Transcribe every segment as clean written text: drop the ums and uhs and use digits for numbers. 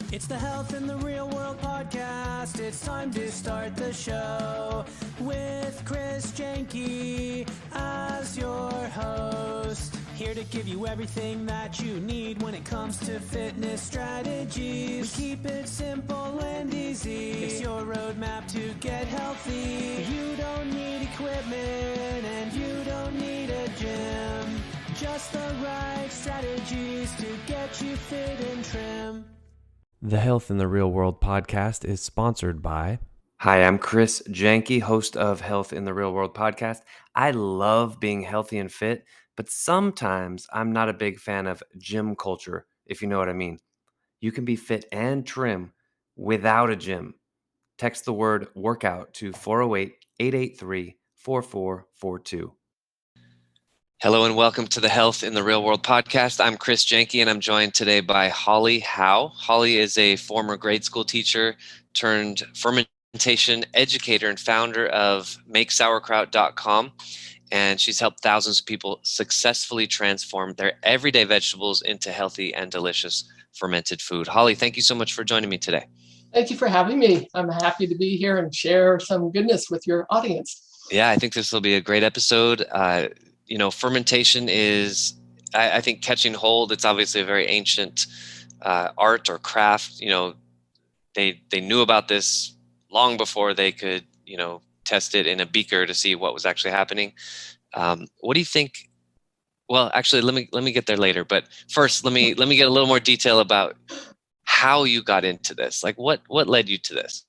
It's the Health in the Real World podcast. It's time to start the show with Chris Janke as your host. Here to give you everything that you need when it comes to fitness strategies. We keep it simple and easy. It's your roadmap to get healthy. You don't need equipment and you don't need a gym. Just the right strategies to get you fit and trim. The Health in the Real World podcast is sponsored by... Hi, I'm Chris Janke, host of Health in the Real World podcast. I love being healthy and fit, but sometimes I'm not a big fan of gym culture, if you know what I mean. You can be fit and trim without a gym. Text the word workout to 408-883-4442. Hello and welcome to the Health in the Real World podcast. I'm Chris Janke and I'm joined today by Howe. Holly is a former grade school teacher turned fermentation educator and founder of makesauerkraut.com. And she's helped thousands of people successfully transform their everyday vegetables into healthy and delicious fermented food. Holly, thank you so much for joining me today. Thank you for having me. I'm happy to be here and share some goodness with your audience. Yeah, I think this will be a great episode. Fermentation is, I think, catching hold. It's obviously a very ancient art or craft. They knew about this long before they could, test it in a beaker to see what was actually happening. What do you think? Well, actually, let me get there later. But first, let me get a little more detail about how you got into this. Like, what led you to this?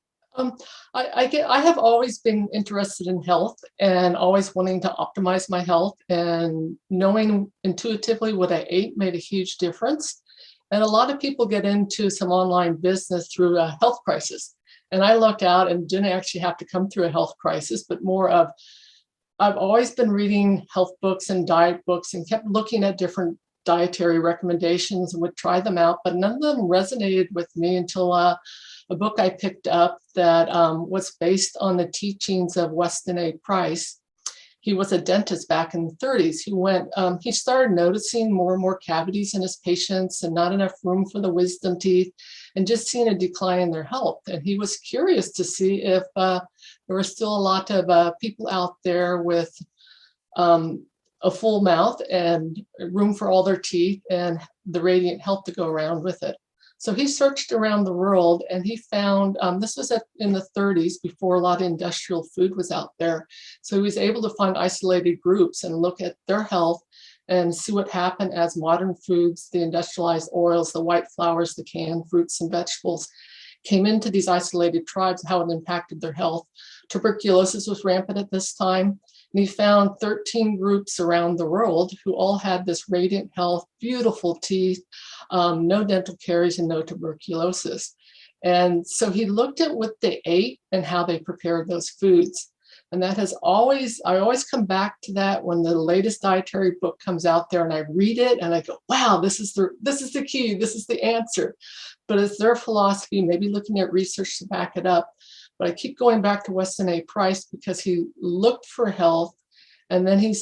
I have always been interested in health and always wanting to optimize my health, and knowing intuitively what I ate made a huge difference. And a lot of people get into some online business through a health crisis. And I lucked out and didn't actually have to come through a health crisis, but more of, I've always been reading health books and diet books and kept looking at different dietary recommendations and would try them out, but none of them resonated with me until a book I picked up that was based on the teachings of Weston A. Price. He was a dentist back in the 30s. He started noticing more and more cavities in his patients and not enough room for the wisdom teeth and just seeing a decline in their health. And he was curious to see if there were still a lot of people out there with a full mouth and room for all their teeth and the radiant health to go around with it. So he searched around the world and he found, this was in the 30s before a lot of industrial food was out there. So he was able to find isolated groups and look at their health and see what happened as modern foods, the industrialized oils, the white flours, the canned fruits and vegetables came into these isolated tribes, how it impacted their health. Tuberculosis was rampant at this time. And he found 13 groups around the world who all had this radiant health, beautiful teeth, no dental caries, and no tuberculosis. And so he looked at what they ate and how they prepared those foods. And I always come back to that when the latest dietary book comes out there and I read it and I go, wow, this is the key, this is the answer. But it's their philosophy, maybe looking at research to back it up. But I keep going back to Weston A. Price because he looked for health and then he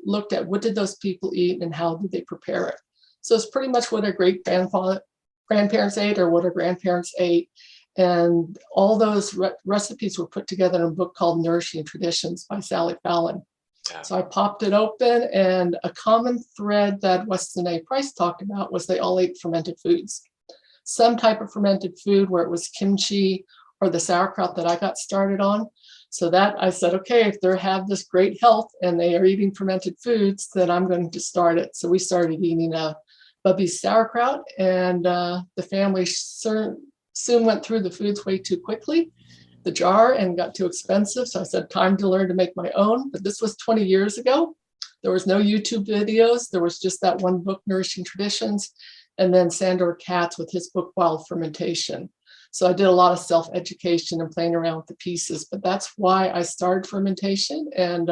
looked at what did those people eat and how did they prepare it. So it's pretty much what our grandparents ate or what our grandparents ate. And all those recipes were put together in a book called Nourishing Traditions by Sally Fallon. Yeah. So I popped it open, and a common thread that Weston A. Price talked about was they all ate fermented foods. Some type of fermented food, where it was kimchi or the sauerkraut that I got started on. So that I said, okay, if they have this great health and they are eating fermented foods, then I'm going to start it. So we started eating Bubby's sauerkraut, and the family soon went through the foods way too quickly, the jar, and got too expensive. So I said, time to learn to make my own. But this was 20 years ago. There was no YouTube videos. There was just that one book, Nourishing Traditions, and then Sandor Katz with his book, Wild Fermentation. So I did a lot of self-education and playing around with the pieces, but that's why I started fermentation. And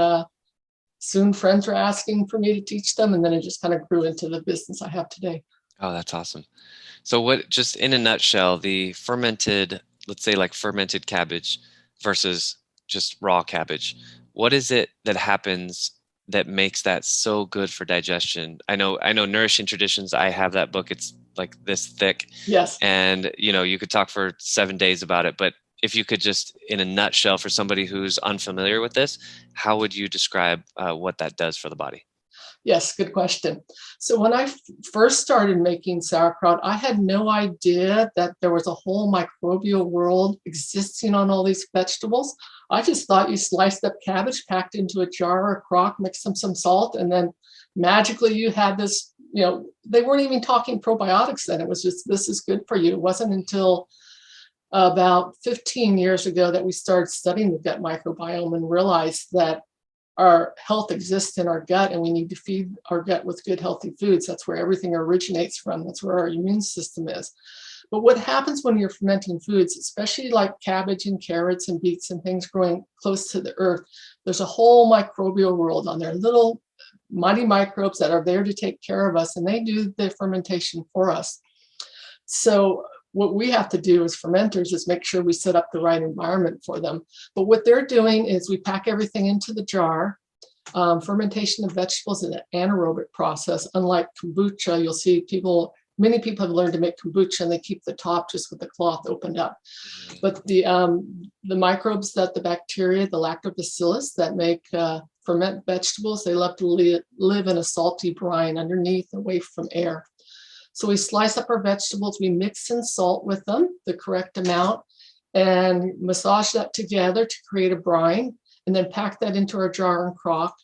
soon friends were asking for me to teach them. And then it just kind of grew into the business I have today. Oh, that's awesome. So what, just in a nutshell, the fermented, let's say like fermented cabbage versus just raw cabbage, what is it that happens that makes that so good for digestion? I know Nourishing Traditions, I have that book. It's like this thick. Yes. And, you could talk for 7 days about it, but if you could just, in a nutshell, for somebody who's unfamiliar with this, how would you describe what that does for the body? Yes, good question. So when I first started making sauerkraut, I had no idea that there was a whole microbial world existing on all these vegetables. I just thought you sliced up cabbage, packed into a jar or a crock, mixed some salt, and then magically you had this, they weren't even talking probiotics then. It was just, this is good for you. It wasn't until about 15 years ago that we started studying the gut microbiome and realized that our health exists in our gut, and we need to feed our gut with good, healthy foods. That's where everything originates from. That's where our immune system is. But what happens when you're fermenting foods, especially like cabbage and carrots and beets and things growing close to the earth, there's a whole microbial world on there, little mighty microbes that are there to take care of us, and they do the fermentation for us. So what we have to do as fermenters is make sure we set up the right environment for them. But what they're doing is we pack everything into the jar. Fermentation of vegetables is an anaerobic process. Unlike kombucha, you'll see many people have learned to make kombucha and they keep the top just with the cloth opened up. But the microbes, the bacteria, the lactobacillus that make ferment vegetables, they love to live in a salty brine underneath, away from air. So we slice up our vegetables, we mix in salt with them, the correct amount, and massage that together to create a brine, and then pack that into our jar and crock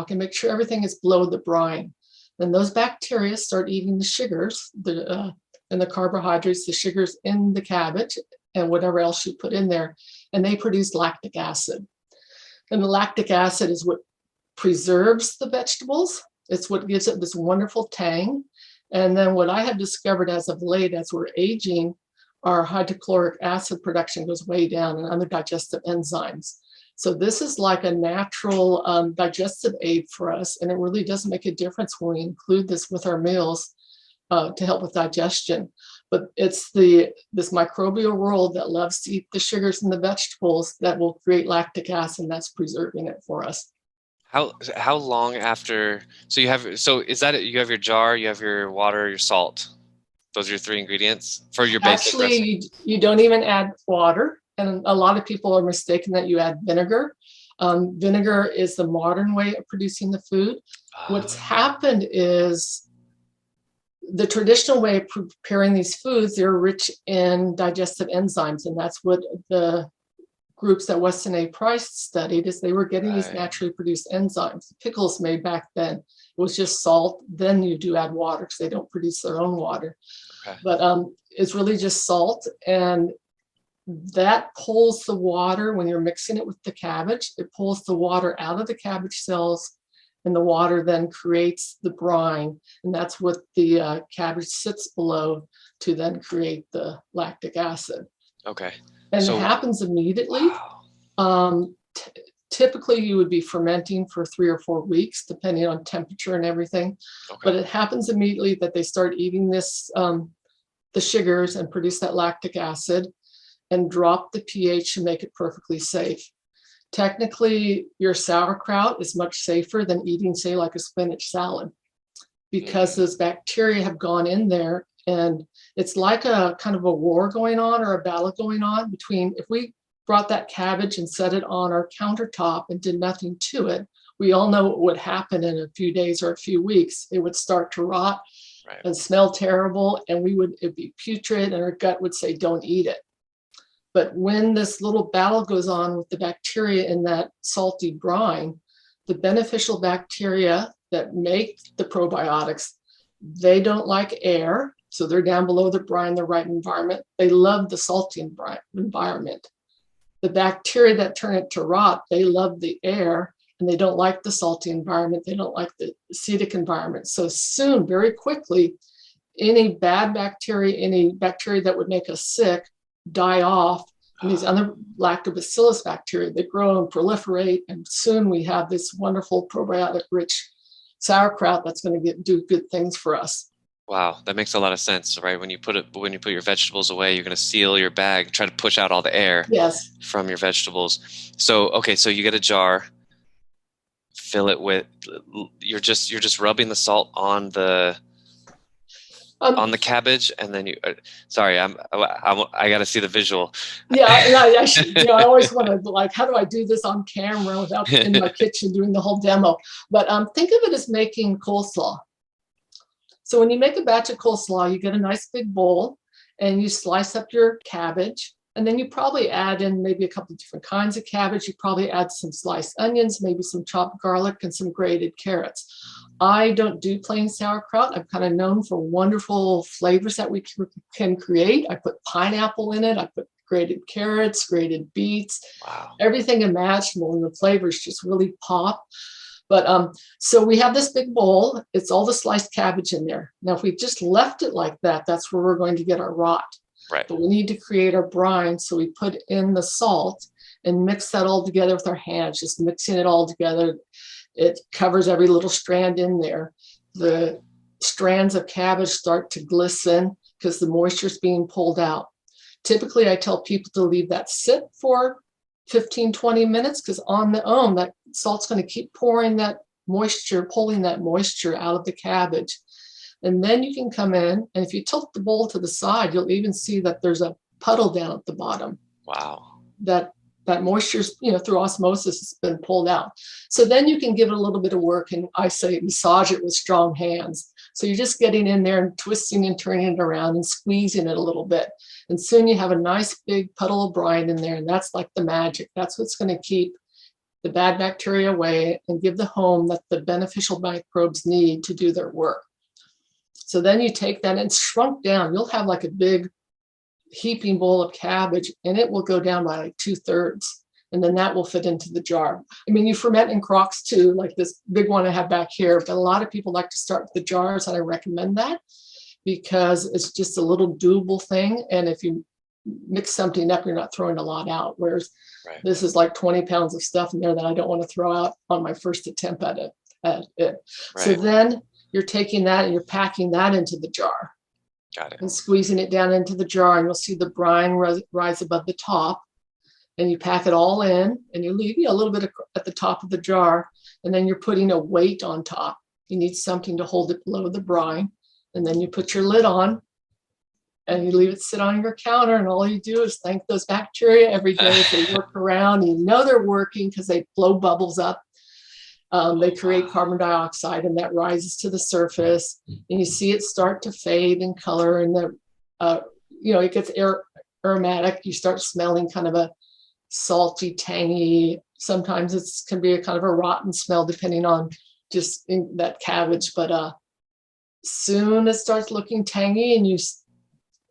and make sure everything is below the brine. Then those bacteria start eating the sugars and the carbohydrates, the sugars in the cabbage and whatever else you put in there, and they produce lactic acid. And the lactic acid is what preserves the vegetables. It's what gives it this wonderful tang. And then what I have discovered as of late, as we're aging, our hydrochloric acid production goes way down and other digestive enzymes. So this is like a natural digestive aid for us. And it really does make a difference when we include this with our meals to help with digestion. But it's this microbial world that loves to eat the sugars in the vegetables that will create lactic acid, and that's preserving it for us. How long after? Is that it? You have your jar, you have your water, your salt. Those are your 3 ingredients for your basic recipe? Actually, you don't even add water, and a lot of people are mistaken that you add vinegar. Vinegar is the modern way of producing the food. What's happened is the traditional way of preparing these foods, they're rich in digestive enzymes, and that's what the groups that Weston A. Price studied, is they were getting these naturally produced enzymes. Pickles made back then, it was just salt. Then you do add water because they don't produce their own water. Okay. But it's really just salt, and that pulls the water when you're mixing it with the cabbage. It pulls the water out of the cabbage cells, and the water then creates the brine, and that's what the cabbage sits below to then create the lactic acid. Okay. And it happens immediately. Wow. Typically, you would be fermenting for 3 or 4 weeks, depending on temperature and everything. Okay. But it happens immediately that they start eating this, the sugars, and produce that lactic acid and drop the pH and make it perfectly safe. Technically, your sauerkraut is much safer than eating, say, like a spinach salad, because those bacteria have gone in there. And it's like a kind of a war going on, or a battle going on between, if we brought that cabbage and set it on our countertop and did nothing to it, we all know what would happen in a few days or a few weeks. It would start to rot and smell terrible, and it'd be putrid, and our gut would say, don't eat it. But when this little battle goes on with the bacteria in that salty brine, the beneficial bacteria that make the probiotics, they don't like air. So they're down below the brine, the right environment. They love the salty environment. The bacteria that turn it to rot, they love the air, and they don't like the salty environment. They don't like the acidic environment. So soon, very quickly, any bad bacteria, any bacteria that would make us sick, die off. And these other lactobacillus bacteria, they grow and proliferate. And soon we have this wonderful probiotic-rich sauerkraut that's going to do good things for us. Wow, that makes a lot of sense, right? When you put your vegetables away, you're going to seal your bag, try to push out all the air from your vegetables. So, okay, so you get a jar. fill it with, you're just rubbing the salt on the cabbage, and then sorry, I got to see the visual. Yeah, and I should, I always want to, like, how do I do this on camera without in my kitchen doing the whole demo? But think of it as making coleslaw. So when you make a batch of coleslaw, you get a nice big bowl and you slice up your cabbage, and then you probably add in maybe a couple of different kinds of cabbage. You probably add some sliced onions, maybe some chopped garlic, and some grated carrots. I don't do plain sauerkraut. I'm kind of known for wonderful flavors that we can create. I put pineapple in it. I put grated carrots, grated beets, everything imaginable, and the flavors just really pop. But so we have this big bowl. It's all the sliced cabbage in there. Now, if we just left it like that, that's where we're going to get our rot. Right. But we need to create our brine. So we put in the salt and mix that all together with our hands, just mixing it all together. It covers every little strand in there. The strands of cabbage start to glisten because the moisture is being pulled out. Typically, I tell people to leave that sit for 15, 20 minutes, because on the own, that salt's going to keep pouring that moisture, pulling that moisture out of the cabbage. And then you can come in, and if you tilt the bowl to the side, you'll even see that there's a puddle down at the bottom. Wow. That moisture's, through osmosis has been pulled out. So then you can give it a little bit of work, and I say massage it with strong hands. So you're just getting in there and twisting and turning it around and squeezing it a little bit. And soon you have a nice big puddle of brine in there, and that's like the magic. That's what's going to keep the bad bacteria away and give the home that the beneficial microbes need to do their work. So then you take that and shrunk down. You'll have like a big heaping bowl of cabbage, and it will go down by like 2/3. And then that will fit into the jar. I mean, you ferment in crocks too, like this big one I have back here. But a lot of people like to start with the jars, and I recommend that because it's just a little doable thing. And if you mix something up, you're not throwing a lot out. Whereas this is like 20 pounds of stuff in there that I don't want to throw out on my first attempt at it. So then you're taking that and you're packing that into the jar. Got it. And squeezing it down into the jar, and you'll see the brine rise above the top. And you pack it all in, and you leave a little bit at the top of the jar, and then you're putting a weight on top. You need something to hold it below the brine, and then you put your lid on, and you leave it sit on your counter, and all you do is thank those bacteria every day as they work around. You know they're working because they blow bubbles up. They create carbon dioxide, and that rises to the surface, and you see it start to fade in color, and it gets aromatic. You start smelling kind of a salty, tangy. Sometimes it can be a kind of a rotten smell depending on just that cabbage. But soon it starts looking tangy, and you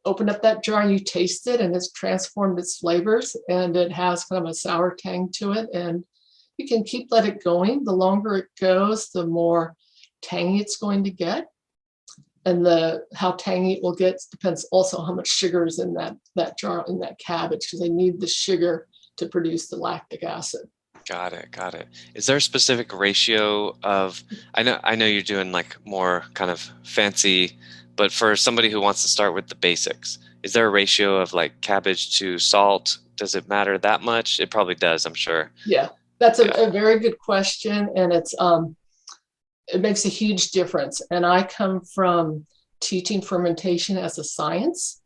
open up that jar and you taste it, and it's transformed its flavors, and it has kind of a sour tang to it. And you can let it going. The longer it goes, the more tangy it's going to get. And how tangy it will get depends also how much sugar is in that jar, in that cabbage, because they need the sugar to produce the lactic acid. Got it. Is there a specific ratio of, I know you're doing like more kind of fancy, but for somebody who wants to start with the basics, is there a ratio of like cabbage to salt? Does it matter that much? It probably does, I'm sure. Yeah, that's a very good question. And it makes a huge difference. And I come from teaching fermentation as a science,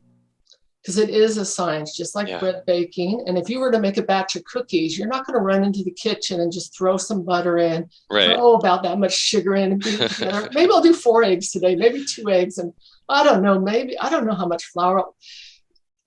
because it is a science, just like bread baking. And if you were to make a batch of cookies, you're not going to run into the kitchen and just throw some butter in, throw about that much sugar in, and beat it together. Maybe I'll do 4 eggs today, maybe 2 eggs. And I don't know how much flour.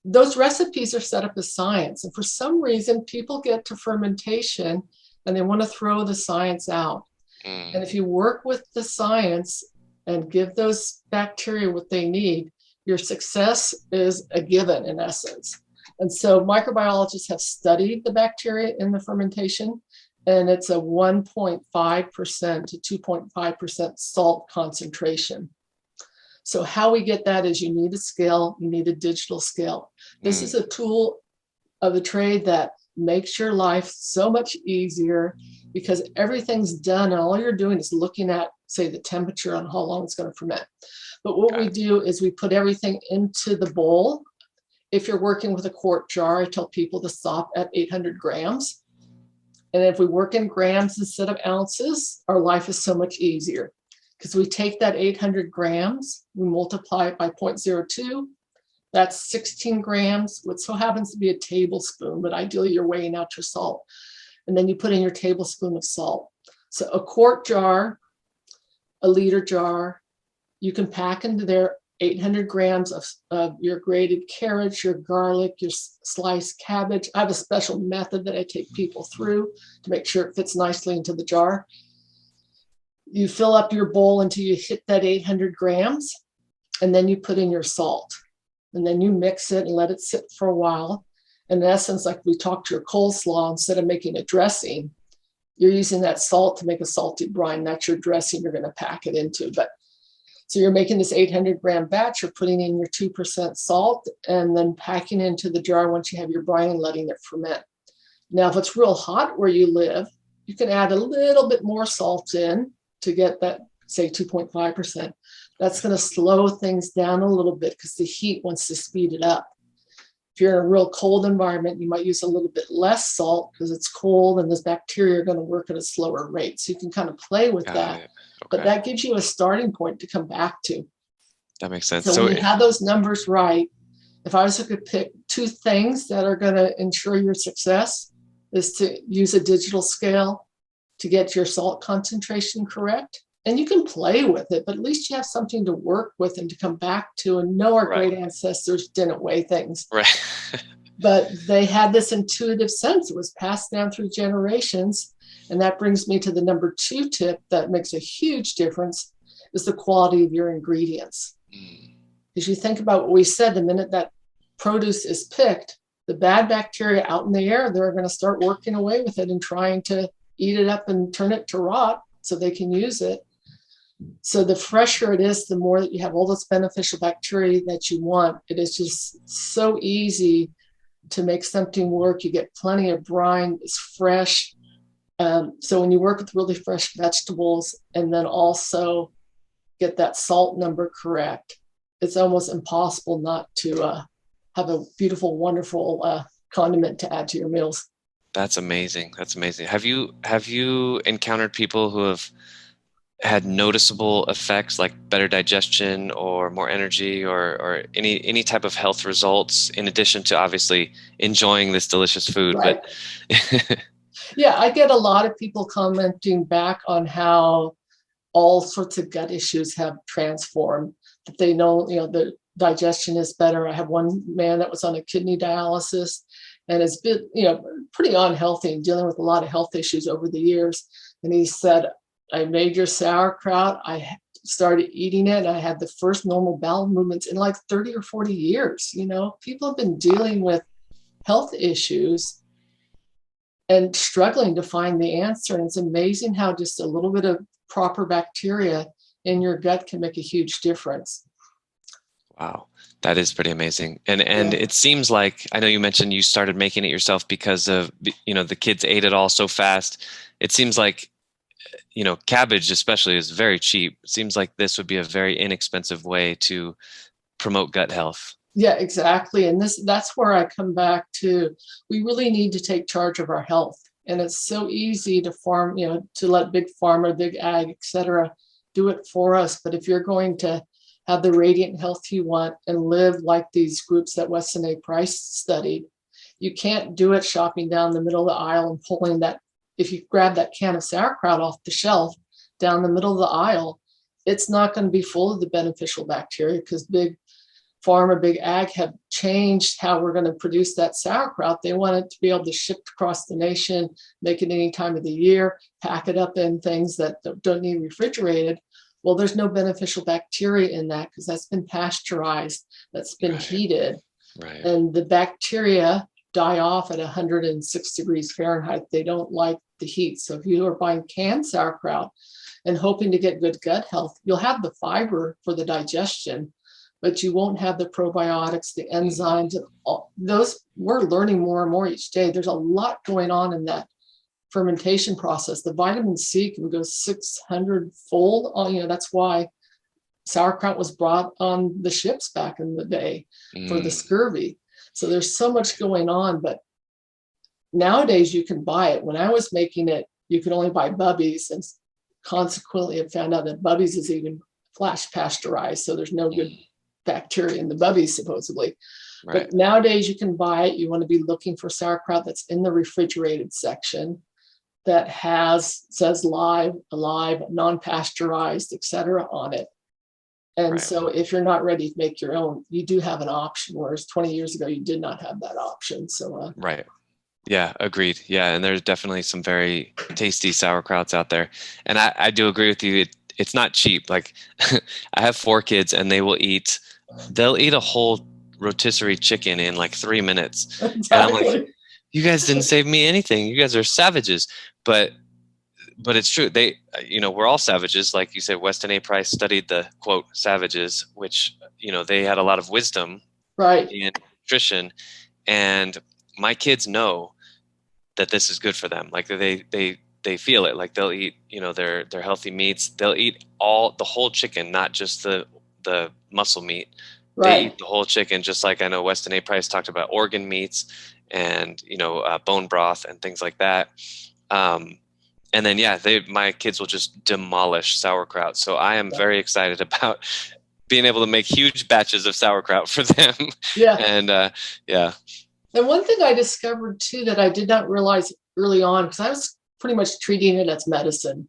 Those recipes are set up as science. And for some reason, people get to fermentation and they want to throw the science out. And if you work with the science and give those bacteria what they need, your success is a given in essence. And so microbiologists have studied the bacteria in the fermentation, and it's a 1.5% to 2.5% salt concentration. So how we get that is you need a scale, you need a digital scale. This is a tool of the trade that makes your life so much easier, because everything's done and all you're doing is looking at, say, the temperature on how long it's going to ferment. But what we do is we put everything into the bowl. If you're working with a quart jar, I tell people to stop at 800 grams. And if we work in grams instead of ounces, our life is so much easier because we take that 800 grams, we multiply it by 0.02. That's 16 grams, which so happens to be a tablespoon, but ideally you're weighing out your salt. And then you put in your tablespoon of salt. So a quart jar, a liter jar, you can pack into there 800 grams of your grated carrots, your garlic, your sliced cabbage. I have a special method that I take people through to make sure it fits nicely into the jar. You fill up your bowl until you hit that 800 grams, and then you put in your salt. And then you mix it and let it sit for a while. And in essence, like we talked to your coleslaw, instead of making a dressing, you're using that salt to make a salty brine. That's your dressing you're going to pack it into. But so you're making this 800 gram batch, you're putting in your 2% salt and then packing into the jar once you have your brine and letting it ferment. Now, if it's real hot where you live, you can add a little bit more salt in to get that, say, 2.5%. That's going to slow things down a little bit because the heat wants to speed it up. If you're in a real cold environment, you might use a little bit less salt because it's cold and those bacteria are going to work at a slower rate. So you can kind of play with that. Okay. But that gives you a starting point to come back to. That makes sense. So when you have those numbers right, if I was to pick two things that are going to ensure your success, is to use a digital scale to get your salt concentration correct. And you can play with it, but at least you have something to work with and to come back to and know our great ancestors didn't weigh things. Right. But they had this intuitive sense. It was passed down through generations. And that brings me to the number 2 tip that makes a huge difference is the quality of your ingredients. Because you think about what we said, the minute that produce is picked, the bad bacteria out in the air, they're going to start working away with it and trying to eat it up and turn it to rot so they can use it. So the fresher it is, the more that you have all those beneficial bacteria that you want. It is just so easy to make something work. You get plenty of brine, it's fresh. So when you work with really fresh vegetables and then also get that salt number correct, it's almost impossible not to have a beautiful, wonderful condiment to add to your meals. That's amazing. That's amazing. Have you encountered people who have had noticeable effects like better digestion or more energy or any type of health results in addition to obviously enjoying this delicious food? Right. But yeah, I get a lot of people commenting back on how all sorts of gut issues have transformed, that they know, the digestion is better. I have one man that was on a kidney dialysis and has been, pretty unhealthy and dealing with a lot of health issues over the years. And he said, I made your sauerkraut. I started eating it. And I had the first normal bowel movements in like 30 or 40 years. People have been dealing with health issues and struggling to find the answer. And it's amazing how just a little bit of proper bacteria in your gut can make a huge difference. Wow, that is pretty amazing. And it seems like, I know you mentioned you started making it yourself because of, the kids ate it all so fast. It seems like, cabbage especially is very cheap. It seems like this would be a very inexpensive way to promote gut health. Yeah, exactly. And that's where I come back to, we really need to take charge of our health. And it's so easy to farm, to let big pharma, big ag, et cetera, do it for us. But if you're going to have the radiant health you want and live like these groups that Weston A. Price studied, you can't do it shopping down the middle of the aisle and pulling that. If you grab that can of sauerkraut off the shelf down the middle of the aisle, it's not going to be full of the beneficial bacteria because big pharma, big ag have changed how we're going to produce that sauerkraut. They want it to be able to ship across the nation, make it any time of the year, pack it up in things that don't need refrigerated. Well, there's no beneficial bacteria in that because that's been pasteurized, that's been heated. Right. And the bacteria die off at 106 degrees Fahrenheit. They don't like the heat. So if you are buying canned sauerkraut and hoping to get good gut health, you'll have the fiber for the digestion, but you won't have the probiotics, the enzymes, those. We're learning more and more each day. There's a lot going on in that fermentation process. The vitamin C can go 600-fold. That's why sauerkraut was brought on the ships back in the day for the scurvy. So there's so much going on, but nowadays you can buy it. When I was making it, you could only buy Bubbies, and consequently I found out that Bubbies is even flash pasteurized. So there's no good bacteria in the Bubbies, supposedly. Right. But nowadays you can buy it. You want to be looking for sauerkraut that's in the refrigerated section that says live, alive, non-pasteurized, etc. on it. And Right. so if you're not ready to make your own, you do have an option, whereas 20 years ago, you did not have that option. So Right. Yeah, agreed. Yeah, and there's definitely some very tasty sauerkrauts out there. And I do agree with you. It's not cheap. Like I have 4 kids and they'll eat a whole rotisserie chicken in like 3 minutes. And I'm like, exactly. you guys didn't save me anything. You guys are savages. But it's true. They, we're all savages. Like you said, Weston A. Price studied the quote savages, which, they had a lot of wisdom Right. in nutrition. And my kids know that this is good for them. Like they feel it. Like they'll eat, their healthy meats. They'll eat the whole chicken, not just the muscle meat. They Right. eat the whole chicken, just like I know Weston A. Price talked about organ meats and, bone broth and things like that. And then, my kids will just demolish sauerkraut. So I am very excited about being able to make huge batches of sauerkraut for them. Yeah. And yeah. And one thing I discovered too that I did not realize early on, because I was pretty much treating it as medicine.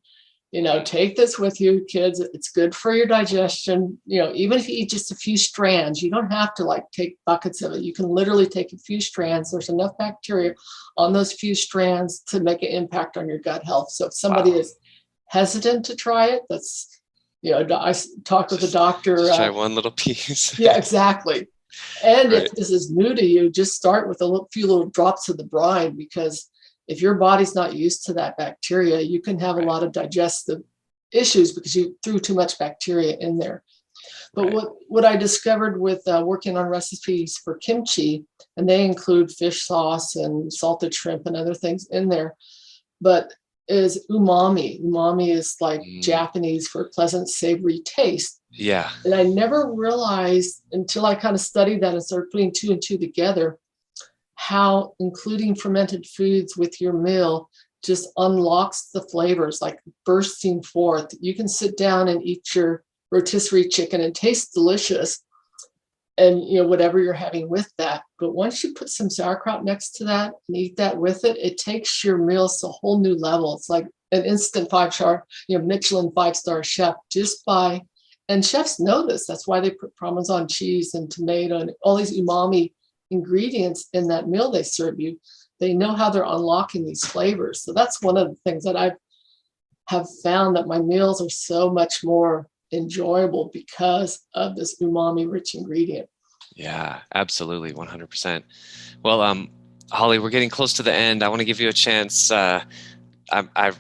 Take this with you, kids. It's good for your digestion. Even if you eat just a few strands, you don't have to take buckets of it. You can literally take a few strands. There's enough bacteria on those few strands to make an impact on your gut health. So if somebody is hesitant to try it, that's, I talked with a doctor. Just try one little piece. Yeah, exactly. And Right. if this is new to you, just start with a few little drops of the brine, because if your body's not used to that bacteria, you can have a lot of digestive issues because you threw too much bacteria in there. But what I discovered with working on recipes for kimchi, and they include fish sauce and salted shrimp and other things in there, but is umami. Umami is like Japanese for pleasant, savory taste. Yeah. And I never realized until I kind of studied that and started putting 2 and 2 together, how including fermented foods with your meal just unlocks the flavors, like bursting forth. You can sit down and eat your rotisserie chicken and taste delicious, and whatever you're having with that. But once you put some sauerkraut next to that and eat that with it, it takes your meals to a whole new level. It's like an instant 5-star, Michelin 5-star chef and chefs know this. That's why they put Parmesan cheese and tomato and all these umami ingredients in that meal they serve you. They know how they're unlocking these flavors. So that's one of the things that I have found, that my meals are so much more enjoyable because of this umami rich ingredient. Yeah, absolutely. 100%. Well, Holly, we're getting close to the end. I want to give you a chance. I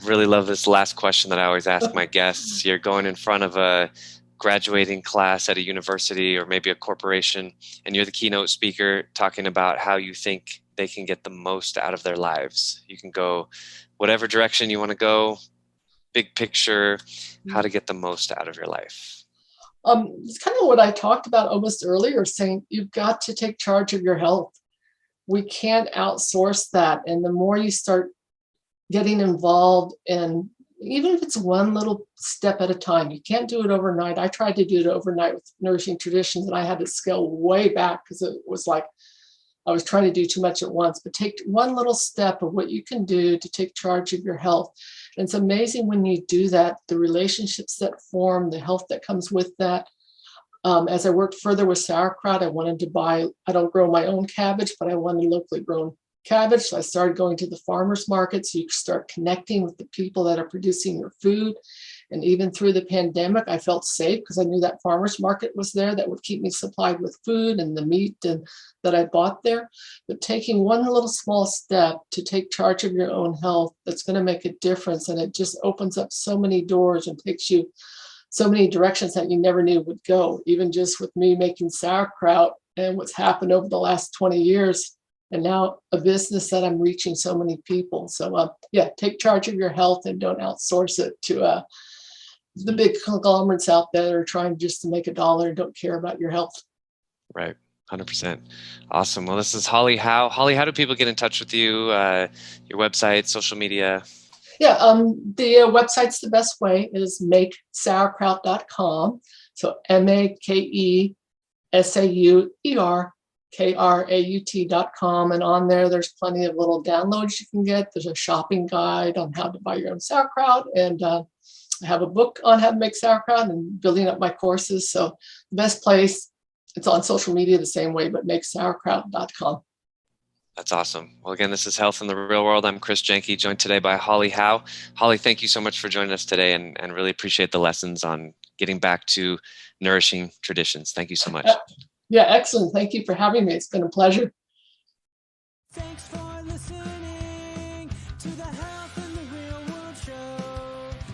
really love this last question that I always ask my guests. You're going in front of a graduating class at a university or maybe a corporation, and you're the keynote speaker talking about how you think they can get the most out of their lives. You can go whatever direction you want to go, big picture, how to get the most out of your life. It's kind of what I talked about almost earlier, saying you've got to take charge of your health. We can't outsource that. And the more you start getting involved, and even if it's one little step at a time, you can't do it overnight. I tried to do it overnight with Nourishing Traditions, and I had to scale way back because it was like I was trying to do too much at once. But take one little step of what you can do to take charge of your health. And it's amazing when you do that, the relationships that form, the health that comes with that. As I worked further with sauerkraut, I wanted to buy, I don't grow my own cabbage, but I wanted locally grown cabbage. So I started going to the farmers markets. You start connecting with the people that are producing your food. And even through the pandemic, I felt safe because I knew that farmers market was there that would keep me supplied with food and the meat and that I bought there. But taking one little small step to take charge of your own health, that's going to make a difference. And it just opens up so many doors and takes you so many directions that you never knew would go. Even just with me making sauerkraut and what's happened over the last 20 years, and now a business that I'm reaching so many people. So take charge of your health and don't outsource it to the big conglomerates out there that are trying just to make a dollar and don't care about your health. Right. 100%. Awesome. Well, this is Holly Howe. Holly, how do people get in touch with you? Your website, social media? Yeah, the website's the best way is makesauerkraut.com. So MakeSauerkraut.com. And on there's plenty of little downloads you can get. There's a shopping guide on how to buy your own sauerkraut. And I have a book on how to make sauerkraut and building up my courses. So the best place, it's on social media the same way, but makesauerkraut.com. That's awesome. Well, again, this is Health in the Real World. I'm Chris Janke, joined today by Holly Howe. Holly, thank you so much for joining us today and really appreciate the lessons on getting back to nourishing traditions. Thank you so much. Yeah, excellent. Thank you for having me. It's been a pleasure. Thanks for listening to the Health in the Real World show.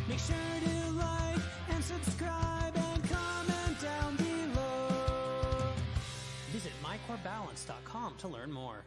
Make sure to like and subscribe and comment down below. Visit mycorebalance.com to learn more.